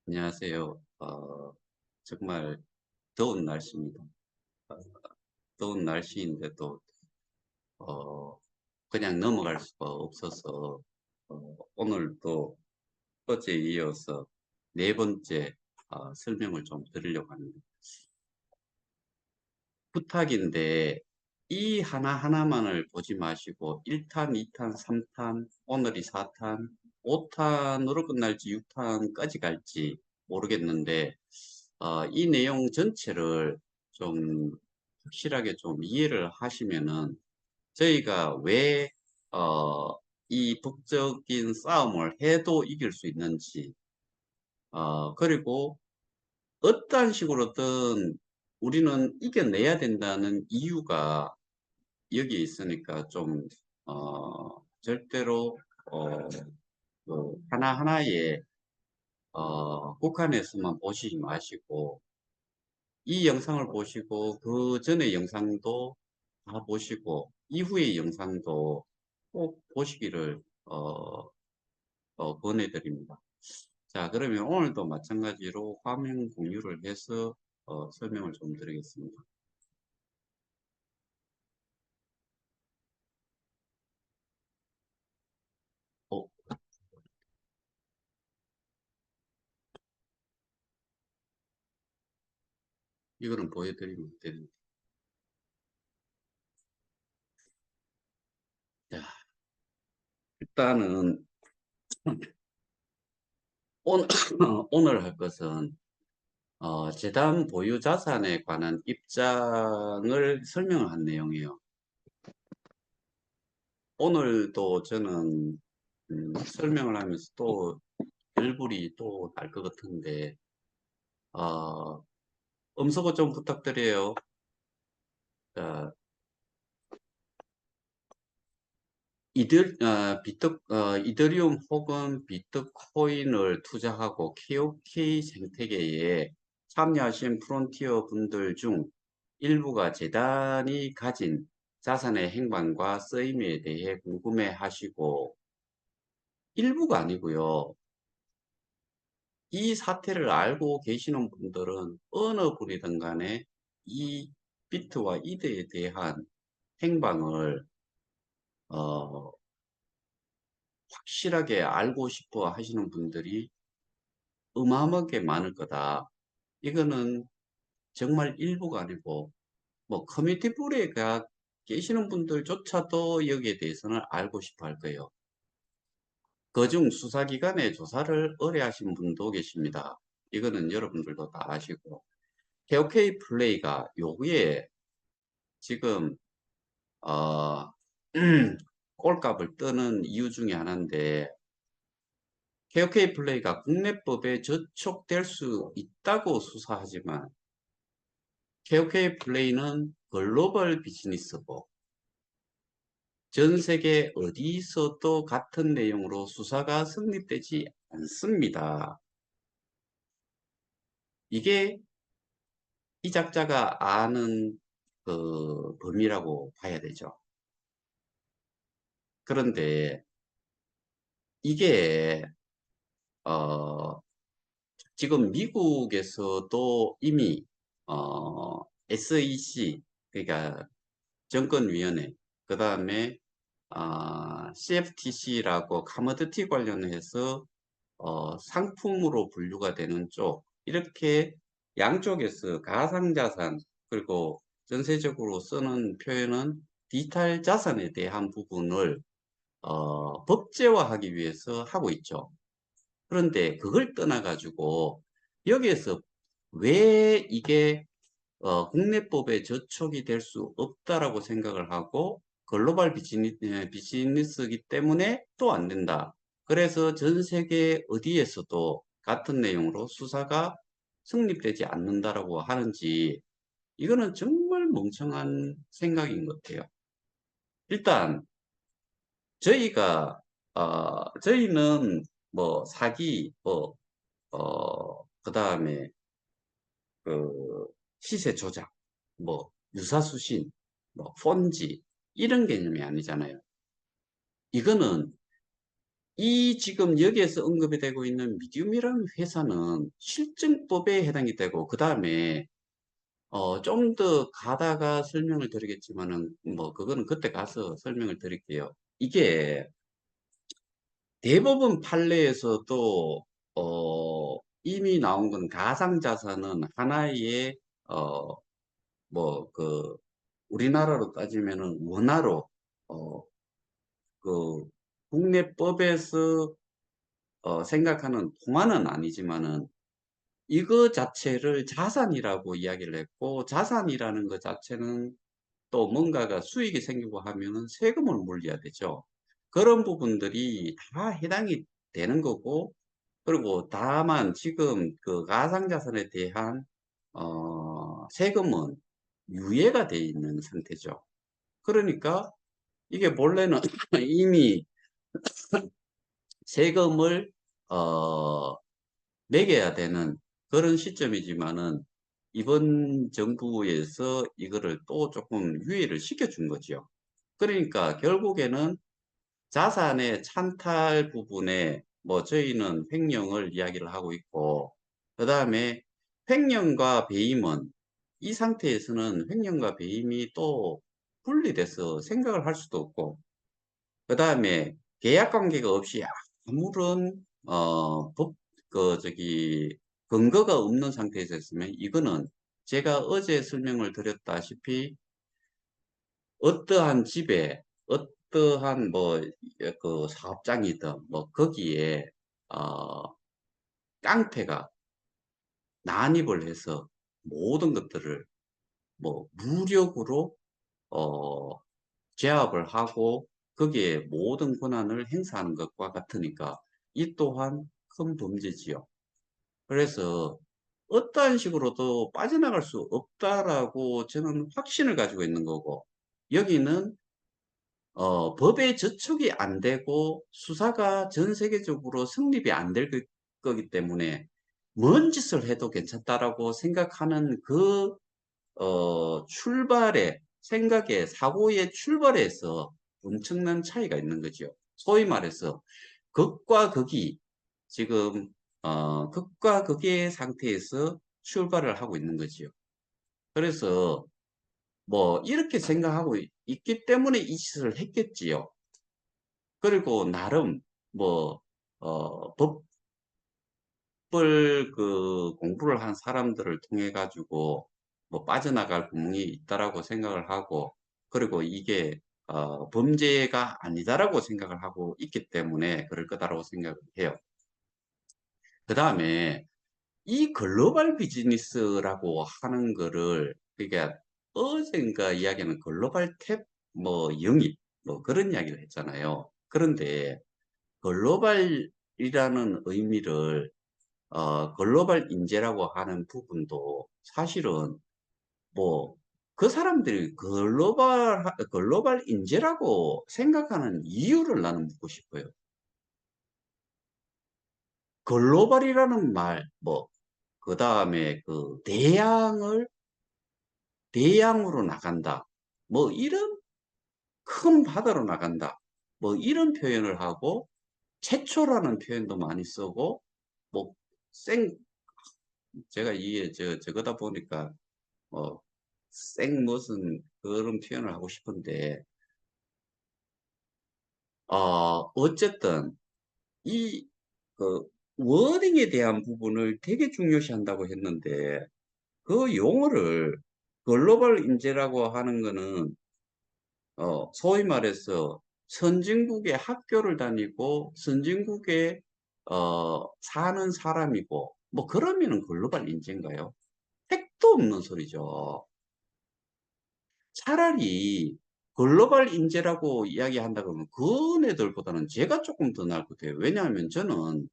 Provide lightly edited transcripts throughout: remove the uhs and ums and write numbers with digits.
안녕하세요. 정말 더운 날씨입니다. 어, 더운 날씨인데도 어, 그냥 넘어갈 수가 없어서 오늘도 어제에 이어서 네 번째 설명을 좀 드리려고 합니다. 부탁인데 이 하나하나만을 보지 마시고 1탄, 2탄, 3탄, 오늘이 4탄, 5탄으로 끝날지 6탄까지 갈지 모르겠는데 이 내용 전체를 좀 확실하게 좀 이해를 하시면은 저희가 왜 이 법적인 싸움을 해도 이길 수 있는지 그리고 어떠한 식으로든 우리는 이겨내야 된다는 이유가 여기에 있으니까 좀 절대로 어, 하나하나의 국한에서만 보시지 마시고 이 영상을 보시고 그 전의 영상도 다 보시고 이후의 영상도 꼭 보시기를 권해드립니다. 자, 그러면 오늘도 마찬가지로 화면 공유를 해서 설명을 좀 드리겠습니다. 어, 이거는 보여드리면 되는데. 자, 일단은 오늘, 오늘 할 것은 재단 보유 자산에 관한 입장을 설명한 내용이에요. 오늘도 저는 설명을 하면서 또 열불이 또 날 것 같은데 음소거 좀 부탁드려요. 자, 이더리움 혹은 비트코인을 투자하고 KOK 생태계에 참여하신 프론티어 분들 중 일부가 재단이 가진 자산의 행방과 쓰임에 대해 궁금해 하시고, 일부가 아니고요. 이 사태를 알고 계시는 분들은 어느 분이든 간에 이 비트와 이더에 대한 행방을 어, 확실하게 알고 싶어 하시는 분들이 어마어마하게 많을 거다. 이거는 정말 일부가 아니고 뭐 커뮤니티 불에 계시는 분들조차도 여기에 대해서는 알고 싶어 할 거예요. 그중 수사기관의 조사를 의뢰하신 분도 계십니다. 이거는 여러분들도 다 아시고 KOK 플레이가 요기에 지금 어, 꼴값을 뜨는 이유 중에 하나인데 KOK 플레이가 국내법에 저촉될 수 있다고 수사하지만 KOK 플레이는 글로벌 비즈니스고 전 세계 어디서도 같은 내용으로 수사가 성립되지 않습니다. 이게 이 작자가 아는 그 범위라고 봐야 되죠. 그런데 이게 어, 지금 미국에서도 이미 SEC 그러니까 정권위원회 그 다음에 CFTC라고 카모디티 관련해서 상품으로 분류가 되는 쪽 이렇게 양쪽에서 가상자산 그리고 전세적으로 쓰는 표현은 디지털 자산에 대한 부분을 법제화하기 위해서 하고 있죠. 그런데 그걸 떠나가지고 여기에서 왜 이게 국내법에 저촉이 될 수 없다라고 생각을 하고 글로벌 비즈니스이기 때문에 또 안 된다. 그래서 전 세계 어디에서도 같은 내용으로 수사가 성립되지 않는다라고 하는지 이거는 정말 멍청한 생각인 것 같아요. 일단 저희는 뭐 사기 그다음에 그 시세 조작, 뭐 유사수신, 뭐 폰지 이런 개념이 아니잖아요. 이거는 이 지금 여기에서 언급이 되고 있는 미디움이라는 회사는 실증법에 해당이 되고, 그 다음에 좀 더 가다가 설명을 드리겠지만은, 뭐, 그거는 그때 가서 설명을 드릴게요. 이게 대법원 판례에서도, 이미 나온 건 가상자산은 하나의, 어, 뭐, 우리나라로 따지면은 원화로, 어, 그, 국내법에서, 생각하는 통화는 아니지만은, 이거 자체를 자산이라고 이야기를 했고, 자산이라는 것 자체는 또 뭔가가 수익이 생기고 하면은 세금을 물려야 되죠. 그런 부분들이 다 해당이 되는 거고, 그리고 다만 지금 그 가상자산에 대한, 세금은 유예가 돼 있는 상태죠. 그러니까 이게 본래는 이미 세금을, 어, 매겨야 되는 그런 시점이지만은 이번 정부에서 이거를 또 조금 유예를 시켜준 거죠. 그러니까 결국에는 자산의 찬탈 부분에 뭐 저희는 횡령을 이야기를 하고 있고, 그 다음에 횡령과 배임은 이 상태에서는 횡령과 배임이 또 분리돼서 생각을 할 수도 없고, 그 다음에 계약 관계가 없이 아무런 근거가 없는 상태에서 했으면 이거는 제가 어제 설명을 드렸다시피 어떠한 집에 어떠한 뭐 그 사업장이든 뭐 거기에 어, 깡패가 난입을 해서 모든 것들을 뭐 무력으로 어, 제압을 하고 거기에 모든 권한을 행사하는 것과 같으니까 이 또한 큰 범죄지요. 그래서 어떠한 식으로도 빠져나갈 수 없다라고 저는 확신을 가지고 있는 거고, 여기는 법의 저촉이 안 되고 수사가 전 세계적으로 성립이 안 될 거기 때문에 뭔 짓을 해도 괜찮다라고 생각하는 그 출발의 생각의 사고의 출발에서 엄청난 차이가 있는 거죠. 소위 말해서 극과 극이 지금 극과 극의 상태에서 출발을 하고 있는 거지요. 그래서 뭐 이렇게 생각하고 있기 때문에 이 짓을 했겠지요. 그리고 나름 뭐 법을 공부를 한 사람들을 통해 가지고 뭐 빠져나갈 구멍이 있다라고 생각을 하고, 그리고 이게 범죄가 아니다라고 생각을 하고 있기 때문에 그럴 거다라고 생각을 해요. 그 다음에 이 글로벌 비즈니스라고 하는 거를, 그러니까 어젠가 이야기는 글로벌 탭 뭐 영입 뭐 그런 이야기를 했잖아요. 그런데 글로벌이라는 의미를 글로벌 인재라고 하는 부분도 사실은 뭐 그 사람들이 글로벌 인재라고 생각하는 이유를 나는 묻고 싶어요. 글로벌이라는 말, 뭐, 그 다음에 대양으로 나간다. 뭐, 이런 큰 바다로 나간다. 뭐, 이런 표현을 하고, 최초라는 표현도 많이 쓰고, 뭐, 생, 제가 이게 저거다 보니까, 뭐, 무슨 그런 표현을 하고 싶은데, 어쨌든, 이, 그, 워딩에 대한 부분을 되게 중요시한다고 했는데, 그 용어를 글로벌 인재라고 하는 거는 소위 말해서 선진국의 학교를 다니고 선진국에 사는 사람이고 뭐 그러면은 글로벌 인재인가요? 택도 없는 소리죠. 차라리 글로벌 인재라고 이야기한다 그러면 그 애들보다는 제가 조금 더 나을 것 같아요. 왜냐하면 저는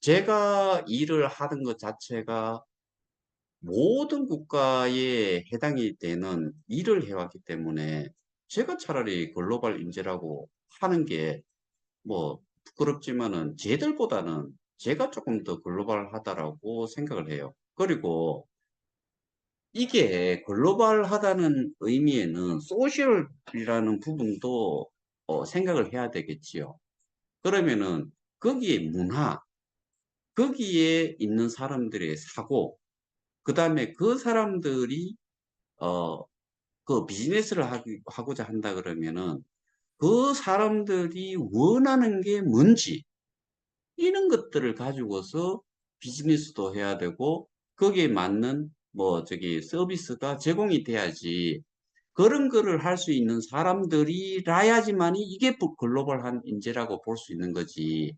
제가 일을 하는 것 자체가 모든 국가에 해당이 되는 일을 해왔기 때문에 제가 차라리 글로벌 인재라고 하는 게 뭐 부끄럽지만은 쟤들보다는 제가 조금 더 글로벌하다라고 생각을 해요. 그리고 이게 글로벌하다는 의미에는 소셜이라는 부분도 생각을 해야 되겠지요. 그러면은 거기에 문화, 거기에 있는 사람들의 사고, 그다음에 그 사람들이 어, 그 비즈니스를 하고자 한다 그러면은 그 사람들이 원하는 게 뭔지 이런 것들을 가지고서 비즈니스도 해야 되고 거기에 맞는 뭐 저기 서비스가 제공이 돼야지 그런 거를 할 수 있는 사람들이라야지만이 이게 글로벌한 인재라고 볼 수 있는 거지.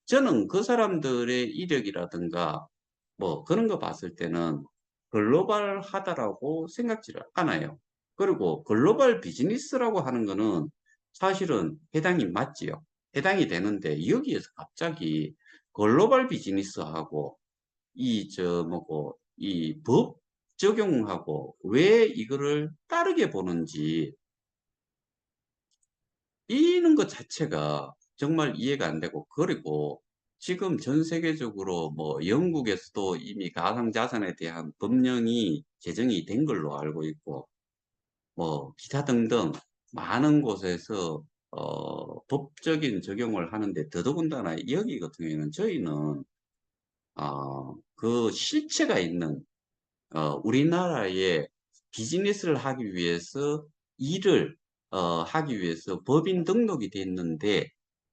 저는 그 사람들의 이력이라든가 뭐 그런 거 봤을 때는 글로벌하다라고 생각지를 않아요. 그리고 글로벌 비즈니스라고 하는 거는 사실은 해당이 맞지요. 해당이 되는데 여기에서 갑자기 글로벌 비즈니스하고 이 저 뭐고 이 법 적용하고 왜 이거를 다르게 보는지 이런 것 자체가 정말 이해가 안 되고, 그리고 지금 전 세계적으로 뭐 영국에서도 이미 가상자산에 대한 법령이 제정이 된 걸로 알고 있고, 뭐 기타 등등 많은 곳에서 법적인 적용을 하는데, 더더군다나 여기 같은 경우에는 저희는 그 실체가 있는 우리나라에 비즈니스를 하기 위해서 일을 하기 위해서 법인 등록이 됐는데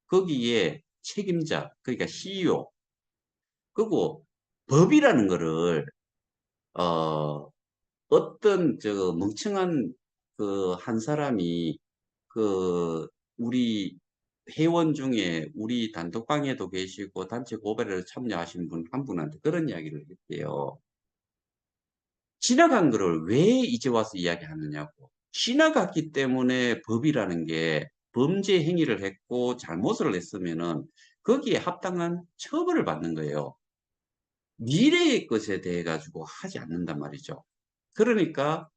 거기에 책임자, 그러니까 CEO, 그리고 법이라는 거를 어, 어떤 저 멍청한 그 한 사람이 그 우리 회원 중에 우리 단톡방에도 계시고 단체 고발에 참여하신 분 한 분한테 그런 이야기를 했대요. 지나간 거를 왜 이제 와서 이야기하느냐고. 지나갔기 때문에 법이라는 게 범죄 행위를 했고 잘못을 했으면은 거기에 합당한 처벌을 받는 거예요. 미래의 것에 대해 가지고 하지 않는단 말이죠. 그러니까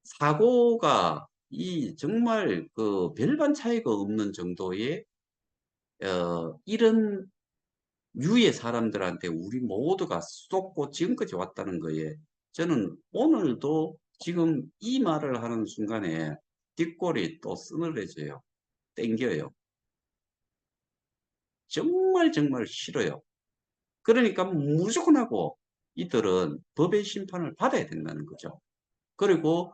사고가 이 정말 그 별반 차이가 없는 정도의 이런 유의 사람들한테 우리 모두가 쏟고 지금까지 왔다는 거에 저는 오늘도 지금 이 말을 하는 순간에 뒷골이 또 서늘해져요. 땡겨요. 정말 정말 싫어요. 그러니까 무조건 하고 이들은 법의 심판을 받아야 된다는 거죠. 그리고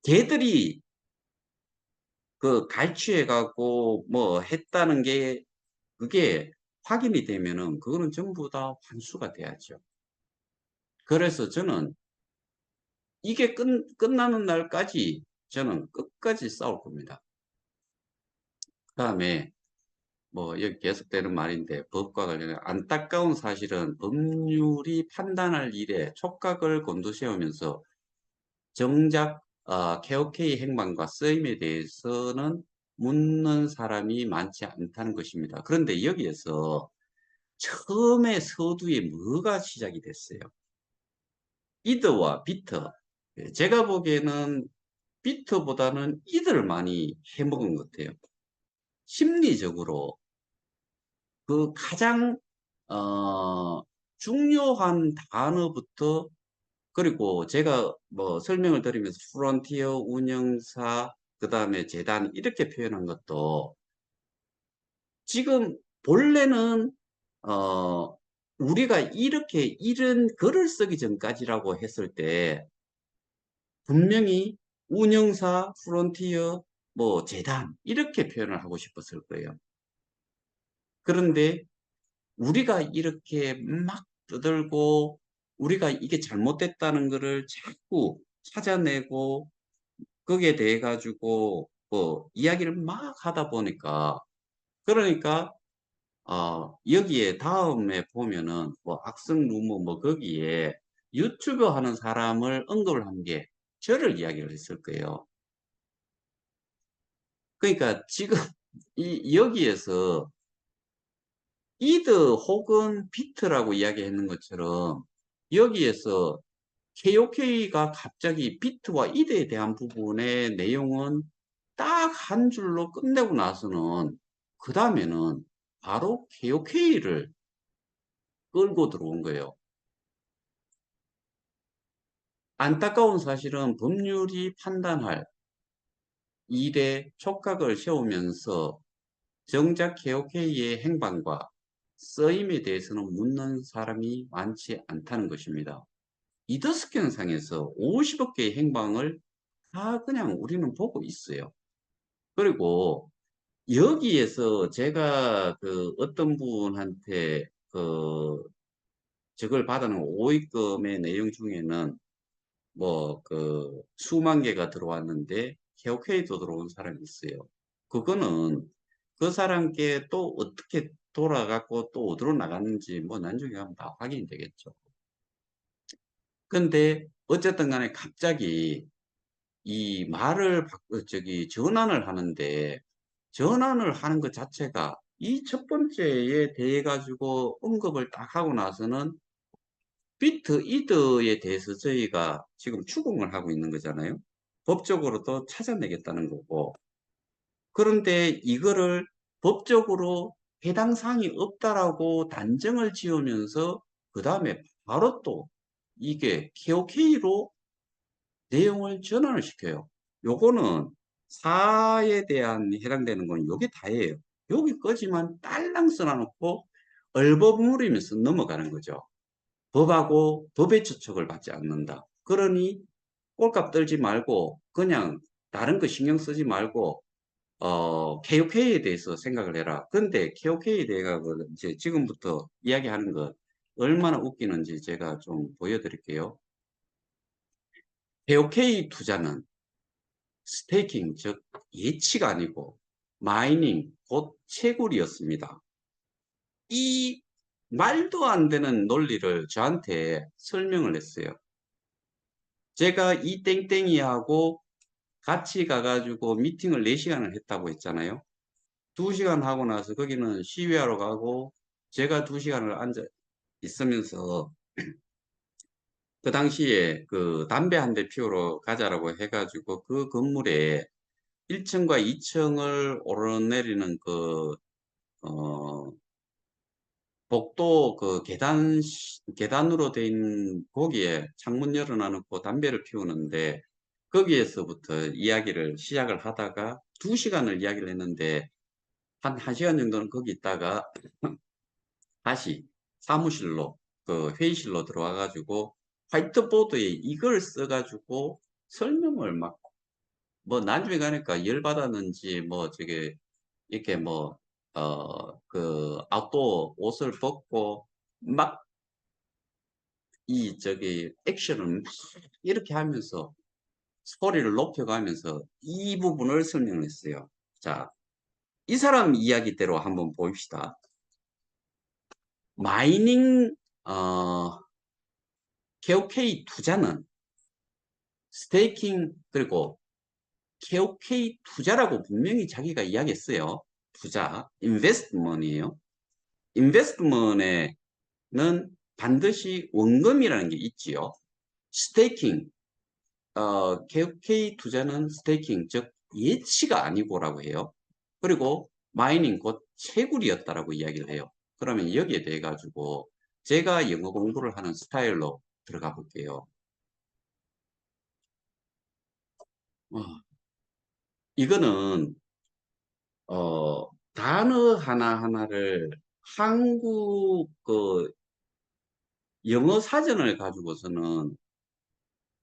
걔들이 그 갈취해가고 뭐 했다는 게 그게 확인이 되면은 그거는 전부 다 환수가 돼야죠. 그래서 저는 이게 끝나는 날까지 저는 끝까지 싸울 겁니다. 그 다음에 뭐 여기 계속되는 말인데 법과 관련해 안타까운 사실은 법률이 판단할 일에 촉각을 곤두세우면서 정작 KOK 행방과 쓰임에 대해서는 묻는 사람이 많지 않다는 것입니다. 그런데 여기에서 처음에 서두에 뭐가 시작이 됐어요? 이드와 비트. 제가 보기에는 비트보다는 이들을 많이 해먹은 것 같아요. 심리적으로 그 가장 중요한 단어부터, 그리고 제가 뭐 설명을 드리면서 프론티어 운영사 그다음에 재단 이렇게 표현한 것도 지금 본래는 어 우리가 이렇게 이런 글을 쓰기 전까지라고 했을 때 분명히 운영사, 프론티어, 뭐 재단 이렇게 표현을 하고 싶었을 거예요. 그런데 우리가 이렇게 막 떠들고 우리가 이게 잘못됐다는 것을 자꾸 찾아내고 거기에 대해 가지고 뭐 이야기를 막 하다 보니까, 그러니까 여기에 다음에 보면은 뭐 악성 루머 뭐 거기에 유튜브 하는 사람을 언급을 한 게 저를 이야기를 했을 거예요. 그러니까 지금 여기에서 이드 혹은 비트라고 이야기했는 것처럼 여기에서 KOK가 갑자기 비트와 이드에 대한 부분의 내용은 딱 한 줄로 끝내고 나서는 그 다음에는 바로 KOK를 끌고 들어온 거예요. 안타까운 사실은 법률이 판단할 일에 촉각을 세우면서 정작 KOK의 행방과 쓰임에 대해서는 묻는 사람이 많지 않다는 것입니다. 이더스캔상에서 50억 개의 행방을 다 그냥 우리는 보고 있어요. 그리고 여기에서 제가 그 어떤 분한테 그 저걸 받아놓은 오입금의 내용 중에는 뭐 그 수만 개가 들어왔는데 KOK도 들어온 사람이 있어요. 그거는 그 사람께 또 어떻게 돌아갔고 또 어디로 나갔는지 뭐 나중에 가면 다 확인이 되겠죠. 근데 어쨌든 간에 갑자기 이 말을 전환을 하는데 전환을 하는 것 자체가 이 첫 번째에 대해 가지고 언급을 딱 하고 나서는 비트 이더에 대해서 저희가 지금 추궁을 하고 있는 거잖아요. 법적으로도 찾아내겠다는 거고. 그런데 이거를 법적으로 해당 사항이 없다라고 단정을 지으면서 그 다음에 바로 또 이게 KOK로 내용을 전환을 시켜요. 요거는 사에 대한 해당되는 건 요게 다예요. 여기까지만 딸랑 써놔놓고 얼버무리면서 넘어가는 거죠. 법하고 법의 추측을 받지 않는다. 그러니 꼴값 떨지 말고 그냥 다른 거 신경 쓰지 말고 KOK에 대해서 생각을 해라. 근데 KOK에 대해서 이제 지금부터 이야기하는 것 얼마나 웃기는지 제가 좀 보여드릴게요. KOK 투자는 스테이킹, 즉 예치가 아니고 마이닝, 곧 채굴이었습니다. 이 말도 안 되는 논리를 저한테 설명을 했어요. 제가 이 땡땡이하고 같이 가가지고 미팅을 4시간을 했다고 했잖아요. 2시간 하고 나서 거기는 시위하러 가고 제가 2시간을 앉아 있으면서 그 당시에 그 담배 한 대 피우러 가자라고 해가지고 그 건물에 1층과 2층을 오르내리는 그, 어, 복도 그 계단으로 돼 있는 거기에 창문 열어놔놓고 담배를 피우는데 거기에서부터 이야기를 시작을 하다가 2시간을 이야기를 했는데 한 1시간 정도는 거기 있다가 다시 사무실로 그 회의실로 들어와 가지고 화이트보드에 이걸 써가지고 설명을 막 뭐 나중에 가니까 열받았는지 뭐 저게 이렇게 뭐 그 아웃도어 옷을 벗고 막 이 저기 액션을 막 이렇게 하면서 소리를 높여가면서 이 부분을 설명을 했어요. 자, 이 사람 이야기대로 한번 봅시다. 마이닝 KOK 투자는 스테이킹 그리고 KOK 투자라고 분명히 자기가 이야기했어요. 투자, 인베스트먼이에요. 인베스트먼에는 반드시 원금이라는 게 있지요. 스테이킹, KOK 투자는 스테이킹, 즉 예치가 아니고라고 해요. 그리고 마이닝 곧 채굴이었다라고 이야기를 해요. 그러면 여기에 대해 가지고 제가 영어 공부를 하는 스타일로 들어가 볼게요. 어, 이거는 단어 하나하나를 한국 그 영어 사전을 가지고서는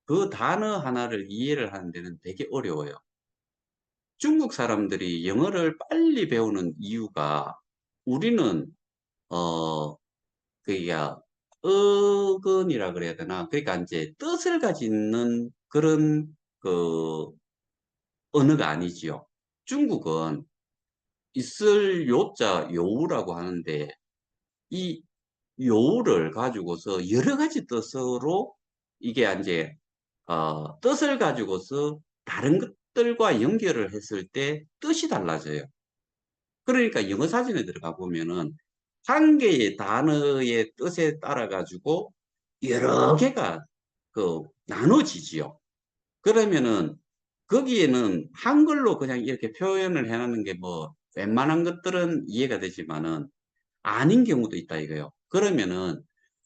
그 단어 하나를 이해를 하는 데는 되게 어려워요. 중국 사람들이 영어를 빨리 배우는 이유가 우리는 어 그니까 어근이라 그래야 되나? 그러니까 이제 뜻을 가지는 그런 그 언어가 아니지요. 중국은 있을 요자 요우라고 하는데 이 요우를 가지고서 여러 가지 뜻으로 이게 이제 뜻을 가지고서 다른 것들과 연결을 했을 때 뜻이 달라져요. 그러니까 영어 사전에 들어가 보면은 한 개의 단어의 뜻에 따라 가지고 여러 개가 그 나눠지지요. 그러면은 거기에는 한글로 그냥 이렇게 표현을 해놓는 게 뭐 웬만한 것들은 이해가 되지만은 아닌 경우도 있다 이거예요. 그러면은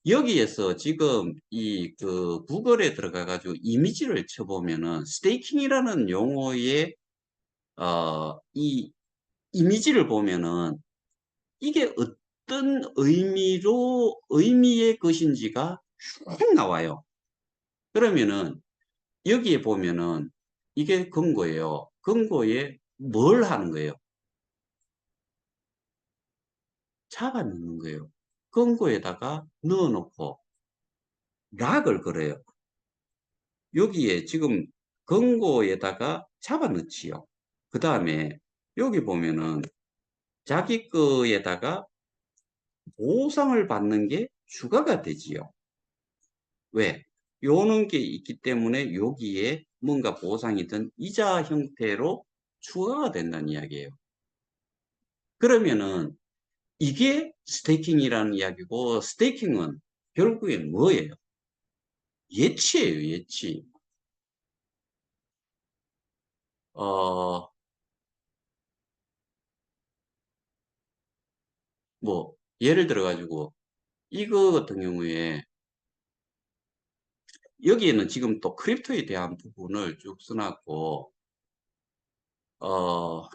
여기에서 지금 이 그 구글에 들어가 가지고 이미지를 쳐보면은 스테이킹이라는 용어의 이 이미지를 보면은 이게 어떤 의미의 것인지가 쭉 나와요. 그러면은 여기에 보면은 이게 금고예요. 금고에 뭘 하는 거예요? 잡아 넣는 거예요. 금고에다가 넣어놓고 락을 걸어요. 여기에 지금 금고에다가 잡아 넣지요. 그 다음에 여기 보면은 자기 거에다가 보상을 받는 게 추가가 되지요. 왜? 요런 게 있기 때문에 여기에 뭔가 보상이든 이자 형태로 추가가 된다는 이야기예요. 그러면은 이게 스테이킹이라는 이야기고, 스테이킹은 결국엔 뭐예요? 예치예요, 예치. 어, 뭐, 예를 들어가지고, 이거 같은 경우에, 여기에는 지금 또 크립토에 대한 부분을 쭉 써놨고, 어,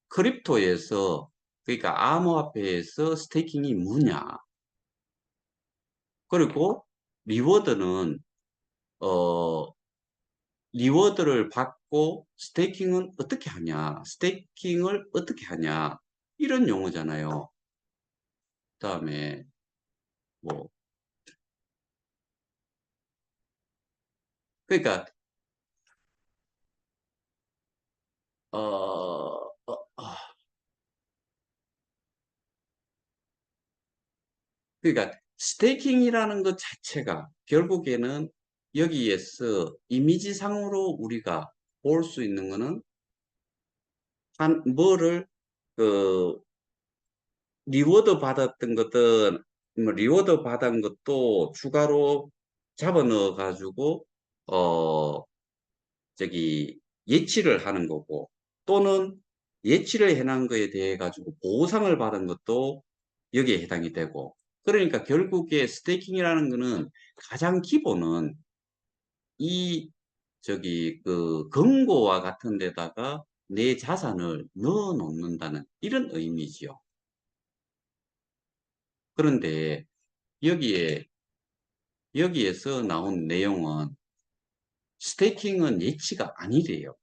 크립토에서, 그러니까 암호화폐에서 스테이킹이 뭐냐. 그리고 리워드는, 어, 리워드를 받고 스테이킹은 어떻게 하냐. 스테이킹을 어떻게 하냐. 이런 용어잖아요. 그다음에 뭐 그러니까 어, 그러니까 스테이킹이라는 것 자체가 결국에는 여기에서 이미지상으로 우리가 볼 수 있는 거는 한 뭐를 그 리워드 받았던 것들 뭐 리워드 받은 것도 추가로 잡아 넣어 가지고 어 저기 예치를 하는 거고, 또는 예치를 해놓은 거에 대해 가지고 보상을 받은 것도 여기에 해당이 되고, 그러니까 결국에 스테이킹이라는 거는 가장 기본은 이 저기 그 금고와 같은 데다가 내 자산을 넣어 놓는다는 이런 의미지요. 그런데 여기에 여기에서 나온 내용은 스테이킹은 예치가 아니래요.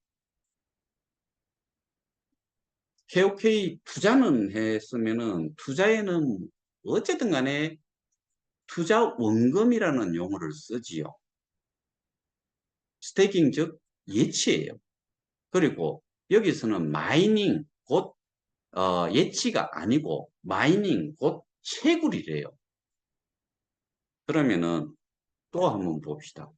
KOK 투자는 했으면은 투자에는 어쨌든 간에 투자 원금이라는 용어를 쓰지요. 스테이킹 즉 예치예요. 그리고 여기서는 마이닝 곧 예치가 아니고 마이닝 곧 채굴이래요. 그러면은 또 한번 봅시다.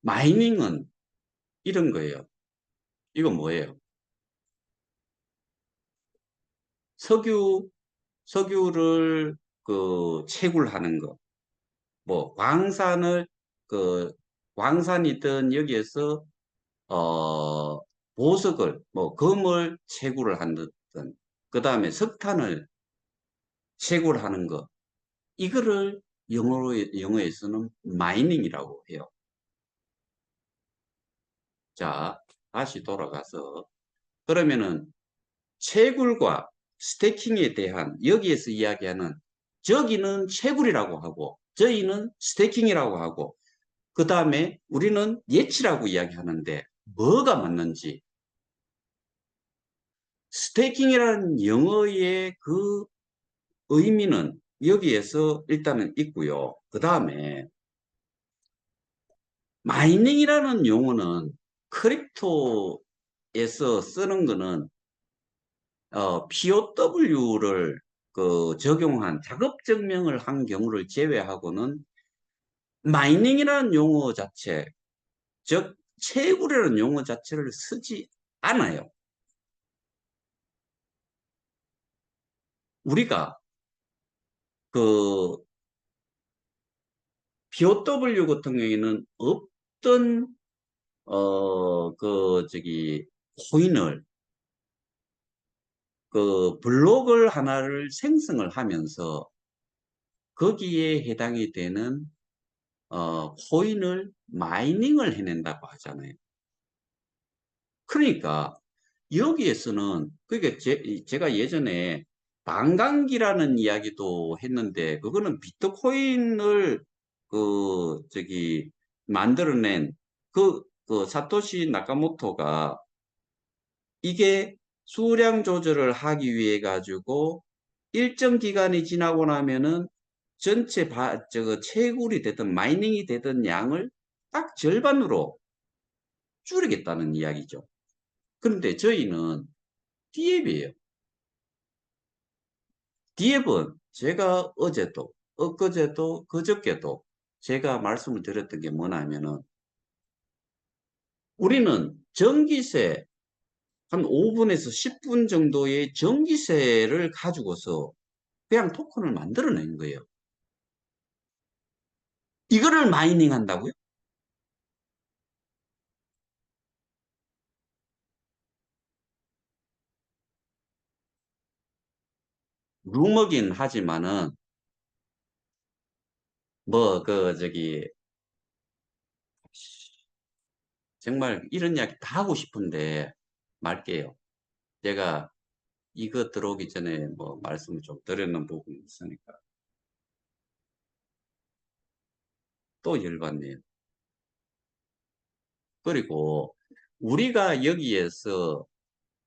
마이닝은 이런 거예요. 이건 뭐예요? 석유 석유를 그 채굴하는 거. 뭐 광산을 그 광산이든 여기에서 보석을 뭐 금을 채굴을 한다든, 그 다음에 석탄을 채굴하는 거, 이거를 영어에서는 마이닝이라고 해요. 자, 다시 돌아가서 그러면은 채굴과 스테이킹에 대한 여기에서 이야기하는, 저기는 채굴이라고 하고 저희는 스테이킹이라고 하고, 그 다음에 우리는 예치라고 이야기하는데 뭐가 맞는지, 스테이킹이라는 영어의 그 의미는 여기에서 일단은 있고요. 그 다음에 마이닝이라는 용어는 크립토에서 쓰는 거는 POW를 그 적용한 작업 증명을 한 경우를 제외하고는 마이닝이라는 용어 자체, 즉 채굴이라는 용어 자체를 쓰지 않아요. 우리가 그 POW 같은 경우에는 어떤 저기 코인을 그 블록을 하나를 생성을 하면서 거기에 해당이 되는 코인을 마이닝을 해낸다고 하잖아요. 그러니까 여기에서는 그게 제가 예전에 반감기라는 이야기도 했는데 그거는 비트코인을 만들어낸 그 사토시 나카모토가 이게 수량 조절을 하기 위해 가지고 일정 기간이 지나고 나면은 전체 채굴이 되든 마이닝이 되든 양을 딱 절반으로 줄이겠다는 이야기죠. 그런데 저희는 디앱이에요. 디앱은 제가 어제도, 엊그제도, 그저께도 제가 말씀을 드렸던 게 뭐냐면은 우리는 전기세 한 5분에서 10분 정도의 전기세를 가지고서 그냥 토큰을 만들어낸 거예요. 이거를 마이닝 한다고요? 루머긴 하지만은 뭐 정말 이런 이야기 다 하고 싶은데 말게요. 제가 이거 들어오기 전에 뭐 말씀을 좀 드렸는 부분이 있으니까 또 열받네요. 그리고 우리가 여기에서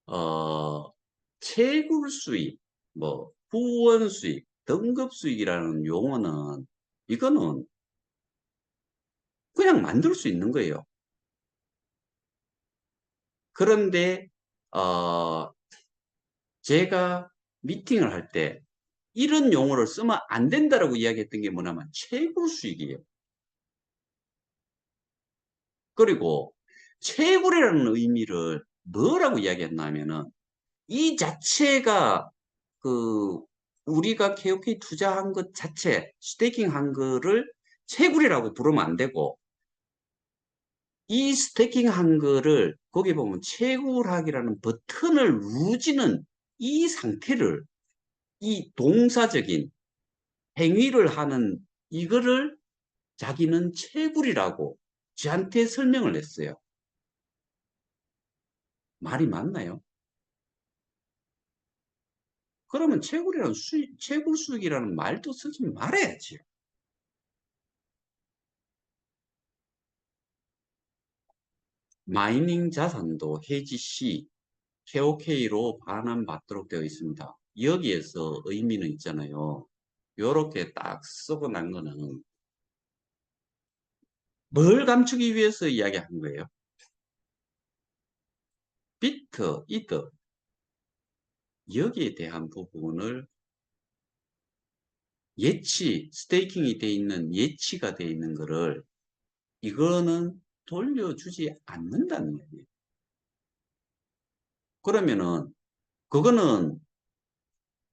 어 채굴 수익, 뭐 후원 수익, 등급 수익이라는 용어는 이거는 그냥 만들 수 있는 거예요. 그런데 어 제가 미팅을 할 때 이런 용어를 쓰면 안 된다라고 이야기했던 게 뭐냐면 채굴 수익이에요. 그리고 채굴이라는 의미를 뭐라고 이야기했냐면은 이 자체가 그 우리가 KOK 투자한 것 자체, 스테이킹한 거를 채굴이라고 부르면 안 되고 이 스테이킹한 거를 거기 보면 채굴하기라는 버튼을 누르지는 이 상태를 이 동사적인 행위를 하는 이거를 자기는 채굴이라고 저한테 설명을 했어요. 말이 맞나요? 그러면 채굴 수익이라는 말도 쓰지 말아야지요. 마이닝 자산도 해지 시 KOK로 반환받도록 되어 있습니다. 여기에서 의미는 있잖아요. 요렇게 딱 쓰고 난 거는 뭘 감추기 위해서 이야기한 거예요? 비트, 이더 여기에 대한 부분을 스테이킹이 돼 있는 예치가 돼 있는 거를 이거는 돌려주지 않는다는 얘기예요. 그러면은 그거는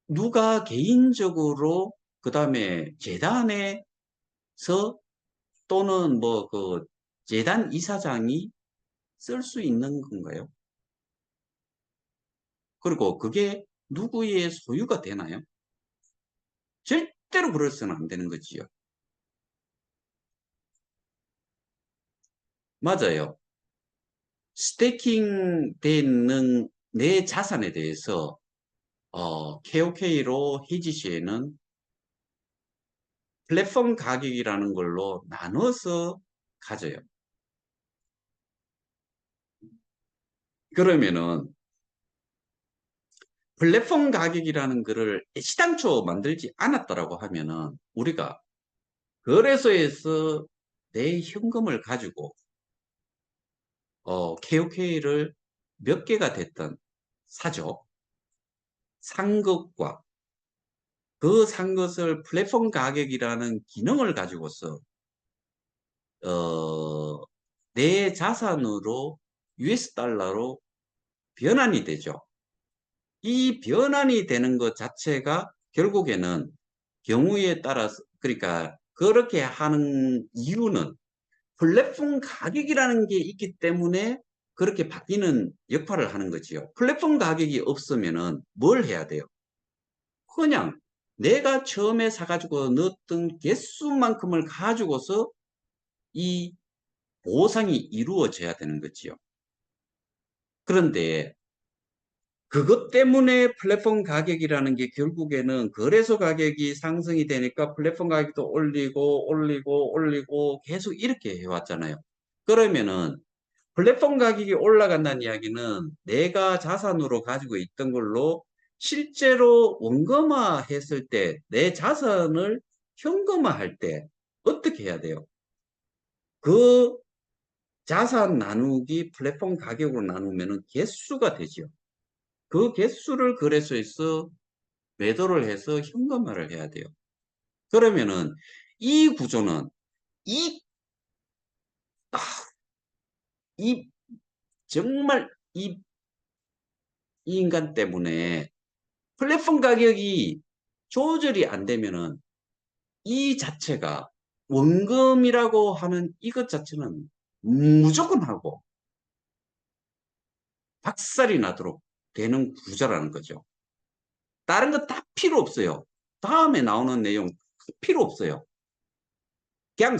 누가 개인적으로 그다음에 재단에서 또는 뭐 재단 이사장이 쓸 수 있는 건가요? 그리고 그게 누구의 소유가 되나요? 절대로 그럴서는 안 되는 거지요. 맞아요. 스테이킹 되는 내 자산에 대해서 KOK로 해지 시에는 플랫폼 가격이라는 걸로 나눠서 가져요. 그러면은 플랫폼 가격이라는 거를 시당초 만들지 않았다라고 하면은 우리가 거래소에서 내 현금을 가지고 KOK를 몇 개가 됐든 사죠. 산 것과 그 산 것을 플랫폼 가격이라는 기능을 가지고서 어, 내 자산으로 US 달러로 변환이 되죠. 이 변환이 되는 것 자체가 결국에는 경우에 따라서 그러니까 그렇게 하는 이유는 플랫폼 가격이라는 게 있기 때문에 그렇게 바뀌는 역할을 하는 거지요. 플랫폼 가격이 없으면은 뭘 해야 돼요? 그냥 내가 처음에 사가지고 넣었던 개수만큼을 가지고서 이 보상이 이루어져야 되는 거지요. 그런데 그것 때문에 플랫폼 가격이라는 게 결국에는 거래소 가격이 상승이 되니까 플랫폼 가격도 올리고 계속 이렇게 해왔잖아요. 그러면은 플랫폼 가격이 올라간다는 이야기는 내가 자산으로 가지고 있던 걸로 실제로 원금화 했을 때 내 자산을 현금화할 때 어떻게 해야 돼요? 그 자산 나누기 플랫폼 가격으로 나누면 개수가 되죠. 그 개수를 거래소에서 매도를 해서 현금화를 해야 돼요. 그러면은 이 구조는 이, 아, 이 정말 이 인간 때문에 플랫폼 가격이 조절이 안 되면은 이 자체가 원금이라고 하는 이것 자체는 무조건 하고 박살이 나도록 되는 구조라는 거죠. 다른 거 다 필요 없어요. 다음에 나오는 내용 필요 없어요. 그냥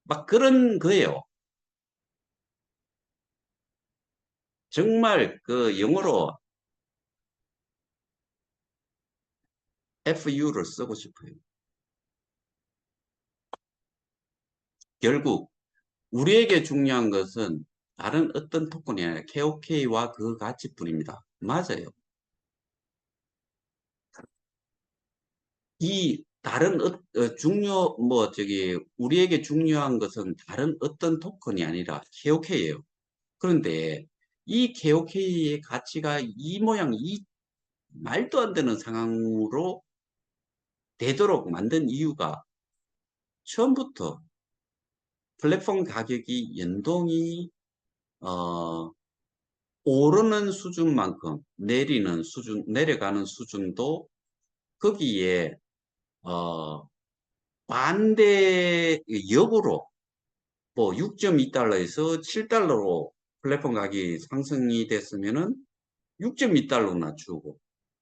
막 그런 거예요. 정말 그 영어로 FU를 쓰고 싶어요. 결국 우리에게 중요한 것은 다른 어떤 토큰이 아니라 KOK와 그 가치뿐입니다. 맞아요. 이 다른 우리에게 중요한 것은 다른 어떤 토큰이 아니라 KOK예요. 그런데 이 KOK의 가치가 이 모양, 이 말도 안 되는 상황으로 되도록 만든 이유가 처음부터 플랫폼 가격이 연동이 어, 오르는 수준만큼 내려가는 수준도 거기에 어, 반대 역으로 뭐 6.2달러에서 7달러로 플랫폼 가격이 상승이 됐으면은 6.2달러 낮추고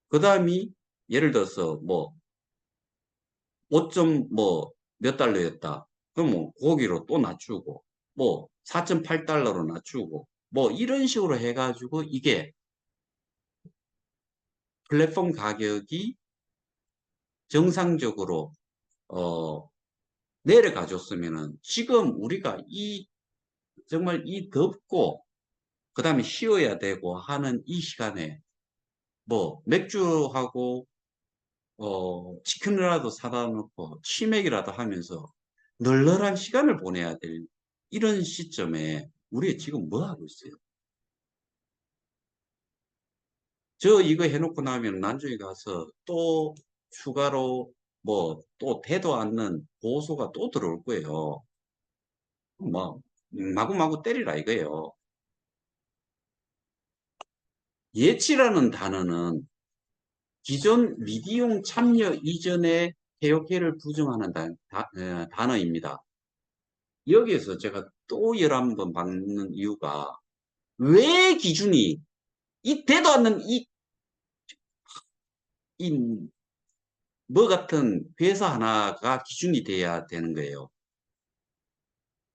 그 다음이 예를 들어서 뭐 5점 뭐 몇 달러였다. 그럼 뭐 거기로 또 낮추고 뭐 4.8달러로 낮추고 뭐 이런 식으로 해가지고 이게 플랫폼 가격이 정상적으로 어 내려가 줬으면은 지금 우리가 이 정말 이 덥고 그 다음에 쉬어야 되고 하는 이 시간에 뭐 맥주하고 치킨이라도 사다 놓고 치맥이라도 하면서 널널한 시간을 보내야 될 이런 시점에 우리 지금 뭐 하고 있어요? 저 이거 해놓고 나면 나중에 가서 또 추가로 뭐 또 되도 않는 보수가 또 들어올 거예요. 뭐 마구마구 때리라 이거예요. 예치라는 단어는 기존 미디용 참여 이전의 개혁회를 부정하는 단어입니다. 여기에서 제가 또 11번 받는 이유가 왜 기준이 이 되도 않는 이 뭐 같은 회사 하나가 기준이 돼야 되는 거예요.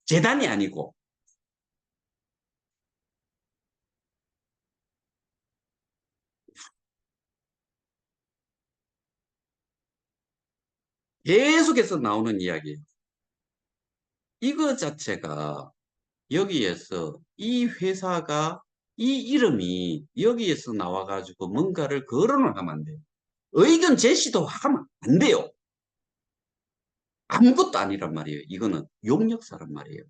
재단이 아니고 계속해서 나오는 이야기예요. 이거 자체가 여기에서 이 회사가 이 이름이 여기에서 나와가지고 뭔가를 거론을 하면 안 돼요. 의견 제시도 하면 안 돼요. 아무것도 아니란 말이에요. 이거는 용역사란 말이에요.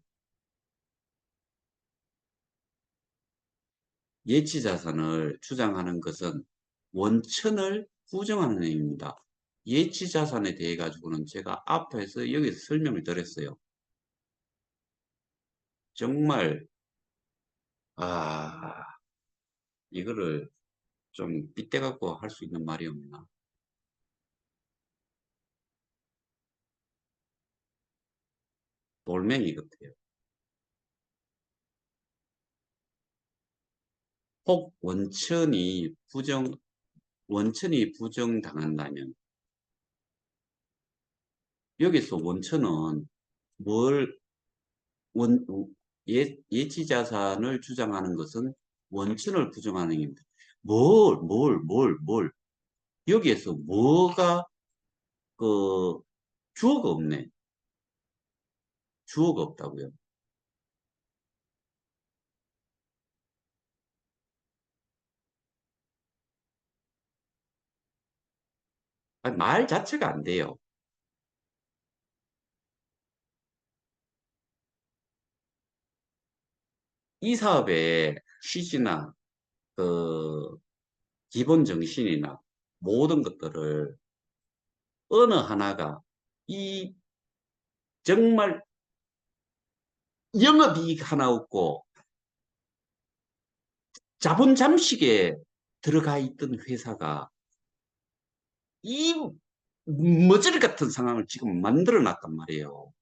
예치자산을 주장하는 것은 원천을 부정하는 의미입니다. 예치자산에 대해 가지고는 제가 앞에서 여기서 설명을 드렸어요. 정말 아 이거를 좀 빗대 갖고 할 수 있는 말이 없나. 돌멩이 같아요. 혹 원천이 부정당한다면 여기서 원천은 뭘, 원, 예치 자산을 주장하는 것은 원천을 부정하는 행위입니다. 뭘. 여기에서 뭐가, 그, 주어가 없네. 주어가 없다고요. 아니, 말 자체가 안 돼요. 이 사업의 취지나, 그, 기본 정신이나 모든 것들을 어느 하나가 이 정말 영업이익 하나 없고 자본 잠식에 들어가 있던 회사가 이 머저리 같은 상황을 지금 만들어 놨단 말이에요.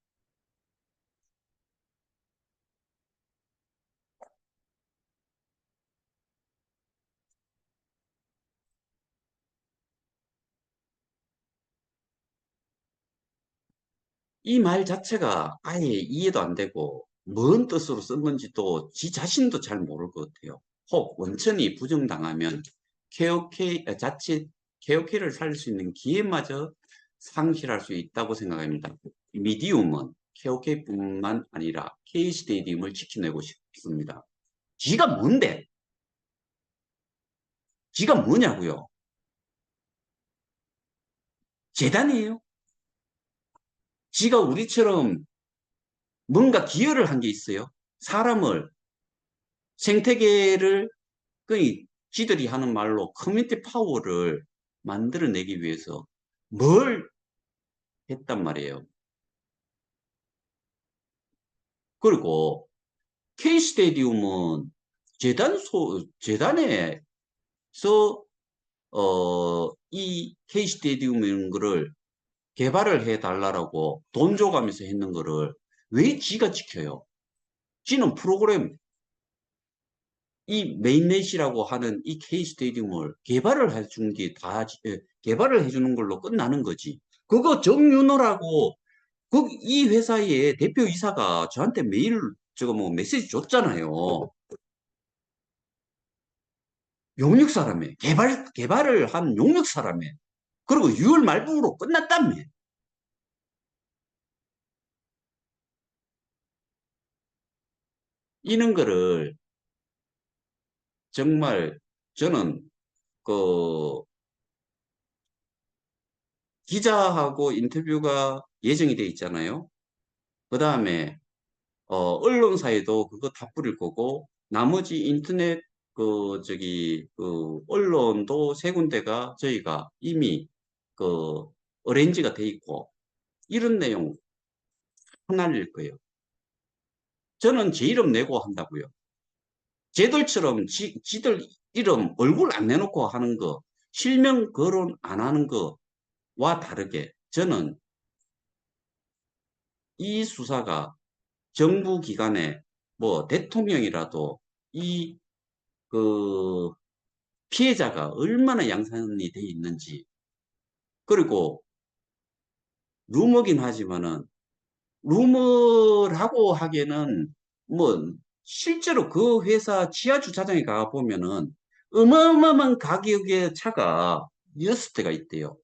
이 말 자체가 아예 이해도 안 되고 뭔 뜻으로 쓴 건지도 지 자신도 잘 모를 것 같아요. 혹 원천이 부정당하면 자칫 KOK를 살릴 수 있는 기회마저 상실할 수 있다고 생각합니다. 미디움은 KOK뿐만 아니라 K스테디움을 지켜내고 싶습니다. 지가 뭔데? 지가 뭐냐고요? 재단이에요? 지가 우리처럼 뭔가 기여를 한 게 있어요? 사람을, 생태계를, 그 지들이 하는 말로 커뮤니티 파워를 만들어내기 위해서 뭘 했단 말이에요. 그리고 K스테디움은 재단에서, 이 K스테디움 거를 개발을 해달라고 돈 줘가면서 했는 거를 왜 지가 지켜요? 지는 프로그램, 이 메인넷이라고 하는 이 K 스테디움을 개발을 해준 게 다, 개발을 해주는 걸로 끝나는 거지. 그거 정윤호라고, 이 회사의 대표이사가 저한테 메일, 저거 뭐 메시지 줬잖아요. 용역 사람에, 개발을 한 용역 사람에. 그리고 6월 말부로 끝났다며. 이런 거를 정말 저는 그 기자하고 인터뷰가 예정이 돼 있잖아요. 그 다음에 언론사에도 그거 다 뿌릴 거고, 나머지 인터넷, 언론도 세 군데가 저희가 이미, 그, 어레인지가 돼 있고, 이런 내용 흩날릴 거예요. 저는 제 이름 내고 한다고요. 쟤들처럼 지들 이름, 얼굴 안 내놓고 하는 거, 실명 거론 안 하는 거와 다르게, 저는 이 수사가 정부 기관에 뭐 대통령이라도 이 그 피해자가 얼마나 양산이 돼 있는지, 그리고 루머긴 하지만은 루머라고 하기에는 뭐 실제로 그 회사 지하 주차장에 가 보면은 어마어마한 가격의 차가 6대가 있대요.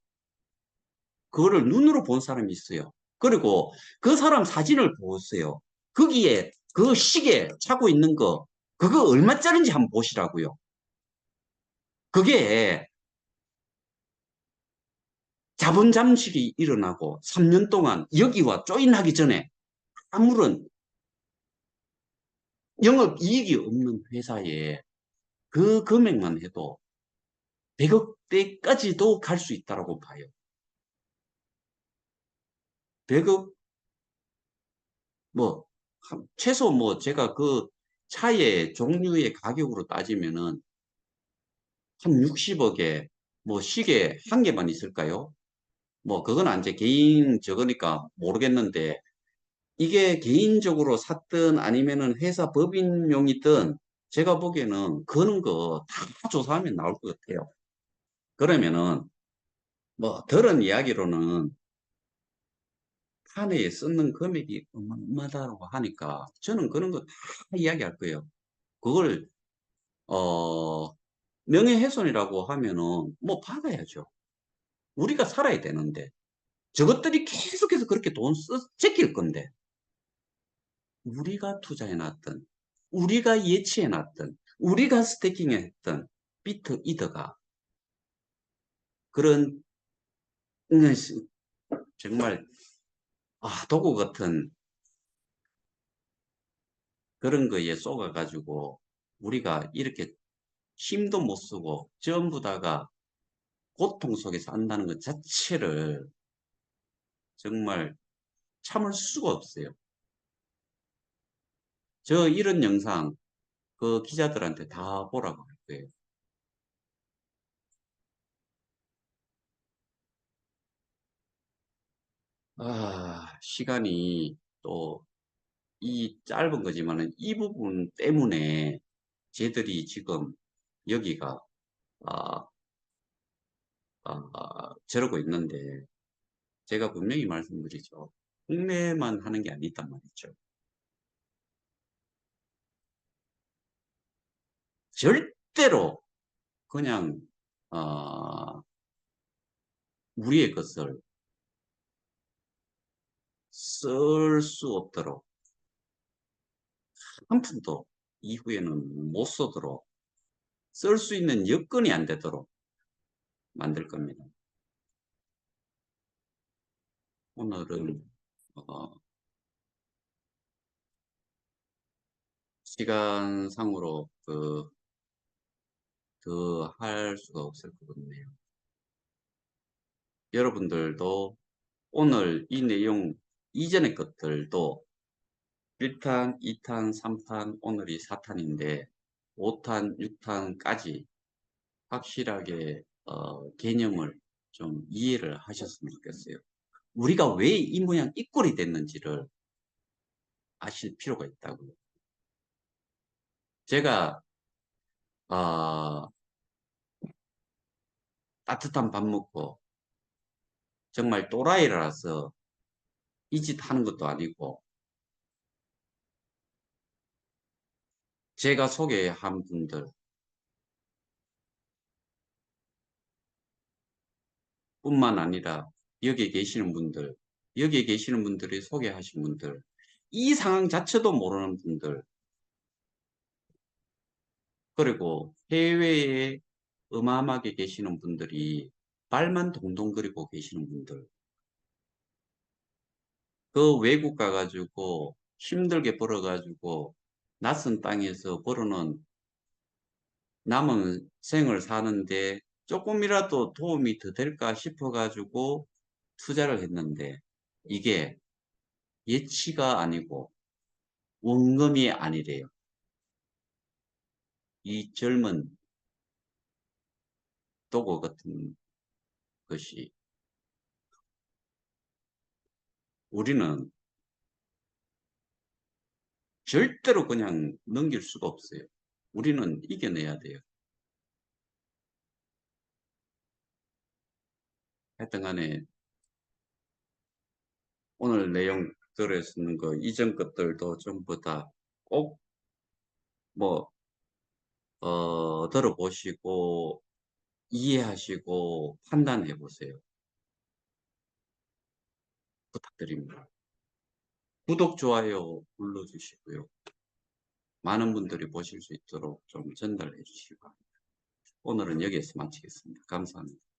그거를 눈으로 본 사람이 있어요. 그리고 그 사람 사진을 보세요. 거기에 그 시계 차고 있는 거, 그거 얼마짜리인지 한번 보시라고요. 그게 자본 잠식이 일어나고 3년 동안 여기와 조인하기 전에 아무런 영업 이익이 없는 회사에 그 금액만 해도 100억대까지도 갈 수 있다고 봐요. 100억, 뭐, 최소 뭐 제가 그 차의 종류의 가격으로 따지면은 한 60억에 뭐 시계 한 개만 있을까요? 뭐 그건 이제 개인 저거니까 모르겠는데, 이게 개인적으로 샀든 아니면은 회사 법인용이든 제가 보기에는 그런 거 다 조사하면 나올 것 같아요. 그러면은 뭐 들은 이야기로는 한 해에 쓰는 금액이 어마어마하다고 하니까 저는 그런 거 다 이야기할 거예요. 그걸 어 명예훼손이라고 하면은 뭐 받아야죠. 우리가 살아야 되는데. 저것들이 계속해서 그렇게 돈 제낄 건데 우리가 투자해 놨던, 우리가 예치해 놨던, 우리가 스태킹 했던 비트 이더가 그런 정말 도구 같은 그런 거에 속아 가지고 우리가 이렇게 힘도 못 쓰고 전부 다가 고통 속에서 산다는 것 자체를 정말 참을 수가 없어요. 저 이런 영상 그 기자들한테 다 보라고 할 거예요. 시간이 또 이 짧은 거지만은 이 부분 때문에 쟤들이 지금 여기가 아, 저러고 있는데 제가 분명히 말씀드리죠. 국내만 하는 게 아니단 말이죠. 절대로 그냥 어, 우리의 것을 쓸 수 없도록 한 푼도 이후에는 못 쓰도록 쓸 수 있는 여건이 안 되도록 만들 겁니다. 오늘은 어, 시간상으로 더 할 수가 없을 것 같네요. 여러분들도 오늘 이 내용 이전의 것들도 1탄, 2탄, 3탄, 오늘이 4탄인데 5탄, 6탄까지 확실하게 개념을 좀 이해를 하셨으면 좋겠어요. 우리가 왜 이 모양 이 꼴이 됐는지를 아실 필요가 있다고요. 제가 어, 따뜻한 밥 먹고 정말 또라이라서 이 짓 하는 것도 아니고 제가 소개한 분들 뿐만 아니라 여기에 계시는 분들, 여기에 계시는 분들이 소개하신 분들, 이 상황 자체도 모르는 분들, 그리고 해외에 어마어마하게 계시는 분들이 발만 동동 그리고 계시는 분들, 그 외국 가가지고 힘들게 벌어가지고 낯선 땅에서 벌어놓은 남은 생을 사는데 조금이라도 도움이 더 될까 싶어가지고 투자를 했는데 이게 예치가 아니고 원금이 아니래요. 이 젊은 도구 같은 것이 우리는 절대로 그냥 넘길 수가 없어요. 우리는 이겨내야 돼요. 하여튼 간에 오늘 내용 들어있는 거 이전 것들도 전부 다 꼭 뭐 들어보시고 이해하시고 판단해 보세요. 부탁드립니다. 구독, 좋아요 눌러주시고요. 많은 분들이 보실 수 있도록 좀 전달해 주시기 바랍니다. 오늘은 여기에서 마치겠습니다. 감사합니다.